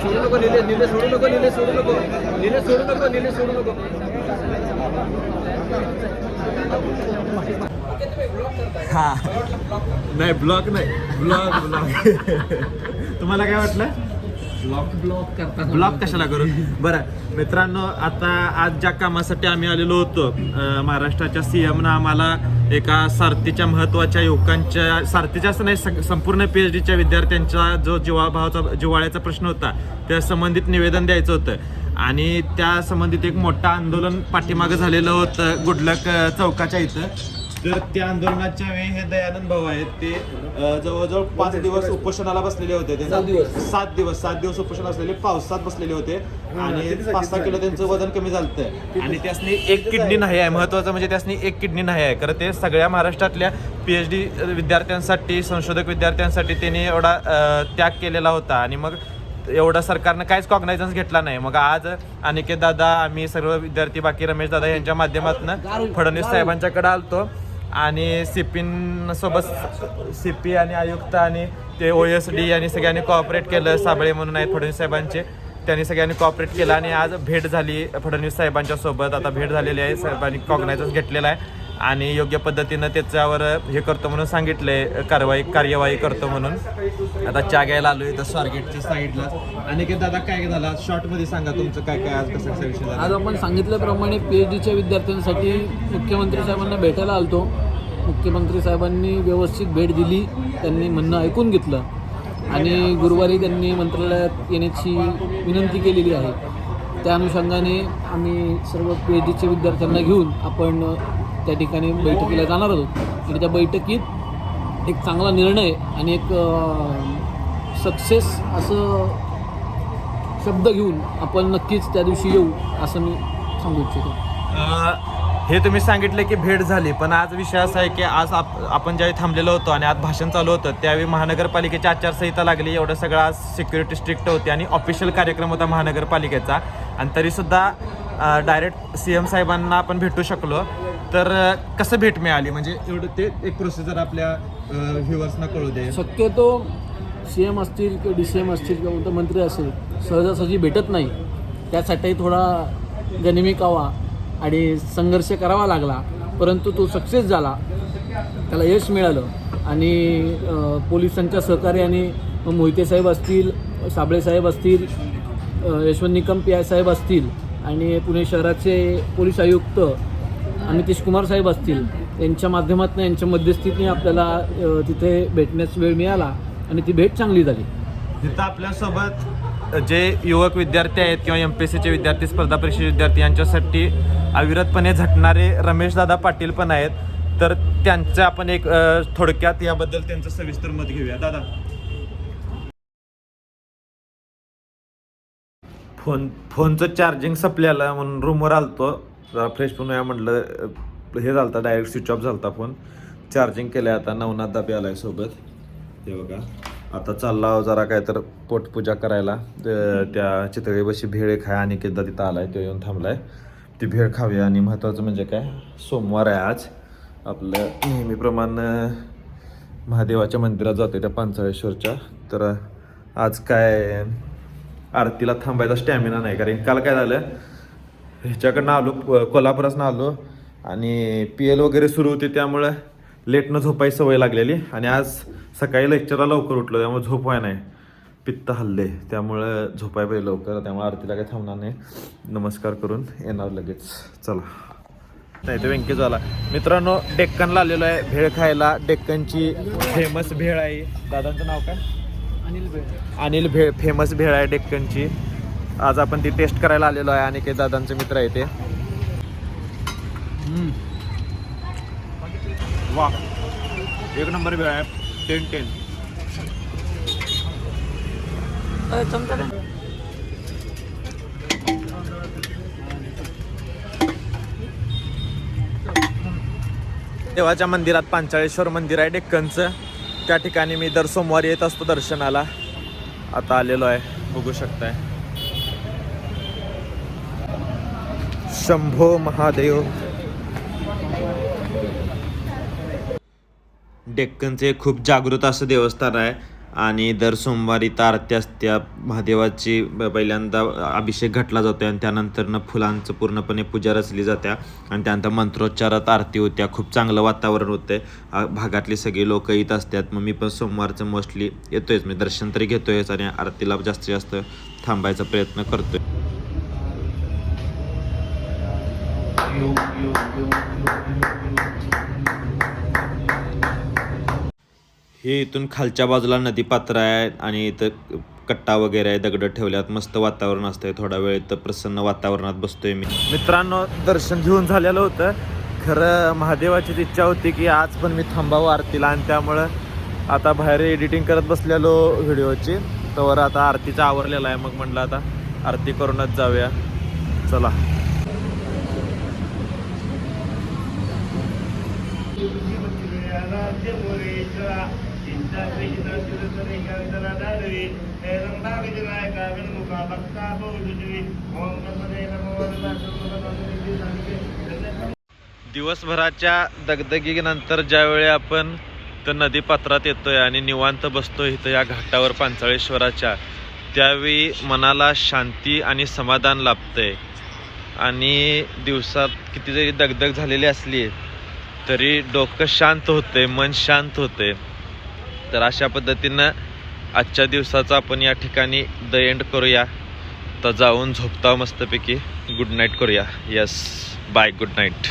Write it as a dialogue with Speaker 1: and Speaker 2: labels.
Speaker 1: सोडू नको निले सोडू नको निले सोडू नको निले सोडू नको निले सोडू नको.
Speaker 2: हा नाही ब्लॉक नाही ब्लॉग तुम्हाला काय वाटलं ब्लॉक कशाला करू. बरं मित्रांनो, आता आज ज्या कामासाठी आम्ही आलेलो होतो, महाराष्ट्राच्या CM ने आम्हाला एका सारथीच्या महत्त्वाच्या युवकांच्या, सारथीच्या असं नाही संपूर्ण PhDच्या विद्यार्थ्यांचा जो जिव्हाळ्याचा प्रश्न होता त्या संबंधित निवेदन द्यायचं होतं आणि त्या संबंधित एक मोठं आंदोलन पाठीमागं झालेलं होतं गुडलक चौकाच्या इथं. तर त्या आंदोलनाच्या वेळी हे दयानंद भाऊ आहेत ते जवळजवळ 5 दिवस उपोषणाला बसलेले होते. 7 दिवस उपोषण असलेले, पावसात बसलेले होते आणि 5-6 किलो त्यांचं वजन कमी झालं आणि त्यासनी एक किडनी नाही आहे. महत्वाचं म्हणजे त्यासनी एक किडनी नाही आहे. कारण ते सगळ्या महाराष्ट्रातल्या PhD विद्यार्थ्यांसाठी, संशोधक विद्यार्थ्यांसाठी त्यांनी एवढा त्याग केलेला होता आणि मग एवढा सरकारनं काहीच कॉग्नायझन्स घेतला नाही. मग आज अनिकेत दादा, आम्ही सर्व विद्यार्थी, बाकी रमेश दादा यांच्या माध्यमातून फडणवीस साहेबांच्याकडे आलतो आणि CP आणि आयुक्त आणि ते OSD आणि सगळ्यांनी कॉपरेट केलं. साबळे म्हणून आहेत फडणवीस साहेबांचे, त्यांनी सगळ्यांनी कॉपरेट केलं आणि आज भेट झाली फडणवीस साहेबांच्या सोबत. आता भेट झालेली आहे, साहेबांनी कॉग्नायझन्स घेतलेला आहे आणि योग्य पद्धतीनं त्याच्यावर हे करतो म्हणून सांगितलंय, कार्यवाही करतो म्हणून. आता चहा घ्यायला आलोय इथं स्वारगेटच्या साईडला. आणि दादा काय झालं शॉर्टमध्ये सांगा तुमचं काय काय आज कसं विषय झाला.
Speaker 3: आज आपण सांगितल्याप्रमाणे PhDच्या विद्यार्थ्यांसाठी मुख्यमंत्री साहेबांना भेटायला आलतो. मुख्यमंत्री साहेबांनी व्यवस्थित भेट दिली, त्यांनी म्हणणं ऐकून घेतलं आणि गुरुवारी त्यांनी मंत्रालयात येण्याची विनंती केलेली आहे. त्या अनुषंगाने आम्ही सर्व PhDच्या विद्यार्थ्यांना घेऊन आपण त्या ठिकाणी बैठकीला जाणार आहोत आणि त्या बैठकीत एक चांगला निर्णय आणि एक सक्सेस असं शब्द घेऊन आपण नक्कीच त्या दिवशी येऊ असं मी सांगू इच्छितो.
Speaker 2: हे तुम्ही सांगितलं की भेट झाली, पण आज विषय असा आहे की आज आपण ज्यावेळी थांबलेलो होतो आणि आज भाषण चालू होतं त्यावेळी महानगरपालिकेची आचारसंहिता लागली. एवढं सगळं आज सिक्युरिटी स्ट्रिक्ट होती आणि ऑफिशियल कार्यक्रम होता महानगरपालिकेचा आणि तरीसुद्धा डायरेक्ट CM साहेबांना आपण भेटू शकलो. तर कसं भेट मिळाली म्हणजे एवढं ते एक प्रोसिजर आपल्या व्ह्युअर्सना कळू दे.
Speaker 3: शक्यतो CM असतील किंवा DCM असतील किंवा कोणतं मंत्री असेल सहजासहजी भेटत नाही. त्यासाठी थोडा गनिमिकावा आणि संघर्ष करावा लागला, परंतु तो सक्सेस झाला, त्याला यश मिळालं आणि पोलिसांच्या सहकार्याने मोहिते साहेब असतील, साबळे साहेब असतील, यशवंत निकम PI साहेब असतील आणि पुणे शहराचे पोलीस आयुक्त अमितेश कुमार साहेब असतील, यांच्या माध्यमातून यांच्या मध्यस्थीने आपल्याला तिथे भेटण्यास वेळ मिळाला आणि ती भेट चांगली झाली.
Speaker 2: तिथं आपल्यासोबत जे युवक विद्यार्थी आहेत किंवा MPSCचे विद्यार्थी, स्पर्धा परीक्षेचे विद्यार्थी यांच्यासाठी अविरतपणे झटणारे रमेशदादा पाटील पण आहेत. तर त्यांचं आपण एक थोडक्यात याबद्दल त्यांचं सविस्तर मत घेऊया. दादा, फोनचं चार्जिंग संपलेलं म्हणून रूमवर आलतो, जरा फ्रेश पण या म्हटलं. हे झालं डायरेक्ट स्विच ऑफ झाला फोन. चार्जिंग केलं आहे आता. नवनाथ दाबी आलाय सोबत. ते बघा आता चालला जरा काय तर पोटपूजा करायला. त्या चितळेपाशी भेळ खाय आणि एकदा तिथं आलाय, तो येऊन थांबलाय. ती भेळ खाऊया आणि महत्त्वाचं म्हणजे काय, सोमवार आहे आज. आपलं नेहमीप्रमाणे महादेवाच्या मंदिरात जातो त्या पांचाळेश्वरच्या. तर आज काय आरतीला थांबायचा स्टॅमिना नाही, कारण काल काय झालं ह्याच्याकडनं आलो, कोल्हापुरातनं आलो आणि PL वगैरे सुरू होते, त्यामुळं लेटनं झोपायची सवय लागलेली आणि आज सकाळी लेक्चरला लवकर उठलो, त्यामुळे झोप व्हाय नाही, पित्त हल्ले, त्यामुळं झोपाय पाहिजे लवकर. त्यामुळे आरतीला काही थांबणार नाही, नमस्कार करून येणार लगेच. चला नाही तर व्यंकेश आला. मित्रांनो, डेक्कनला आलेलो आहे भेळ खायला. डेक्कनची फेमस भेळ आहे. दादांचं नाव काय? अनिल भेळ. फेमस भेळ आहे डेक्कनची. आज आपण ती टेस्ट करायला आलेलो आहे आणि काही दादांचे मित्र आहे ते. वा, एक नंबर भेळ आहे. 10-10. देवाच्या मंदिरात, पांचाळेश्वर मंदिर आहे डेक्कनचं, त्या ठिकाणी मी दर सोमवारी येत असतो दर्शनाला. आता आलेलो आहे, बघू शकताय. शंभो महादेव. डेक्कनचे खूप जागृत असं देवस्थान आहे आणि दर सोमवारी तर आरती असत्या महादेवाची पहिल्यांदा अभिषेक घातला जातो आणि त्यानंतरनं फुलांचं पूर्णपणे पूजा रचली जात्या आणि त्यानंतर मंत्रोच्चारात आरती होत्या. खूप चांगलं वातावरण होते. भागातली सगळी लोक येत असतात. मग मी पण सोमवारचं मोस्टली येतोयच, मी दर्शन तरी घेतोयच आणि आरतीला जास्तीत जास्त थांबायचा प्रयत्न करतोय. हे इथून खालच्या बाजूला नदी पात्र आहे आणि इथं कट्टा वगैरे आहे, दगड ठेवल्यात, मस्त वातावरण असतंय. थोडा वेळ इथं प्रसन्न वातावरणात बसतोय मी. मित्रांनो, दर्शन घेऊन झालेलं होतं. खरं महादेवाचीच इच्छा होती की आज पण मी थांबावं आरतीला आणि त्यामुळं आता बाहेर एडिटिंग करत बसलेलो व्हिडिओची. तर आता आरतीचा आवरलेला आहे. मग म्हटलं आता आरती करूनच जाऊया. चला. दिवसभराच्या दगदगीनंतर ज्यावेळी आपण तर नदीपात्रात येतोय आणि निवांत बसतोय इथं या घाटावर पांचाळेश्वराच्या, त्यावेळी मनाला शांती आणि समाधान लाभतंय. आणि दिवसात किती जरी दगदग झालेली असली तरी डोकं शांत होते, मन शांत होते. तर अशा पद्धतीनं आजच्या दिवसाचा आपण या ठिकाणी द एंड करूया. तर जाऊन झोपता मस्तपैकी. गुड नाईट करूया. Yes, bye, good night.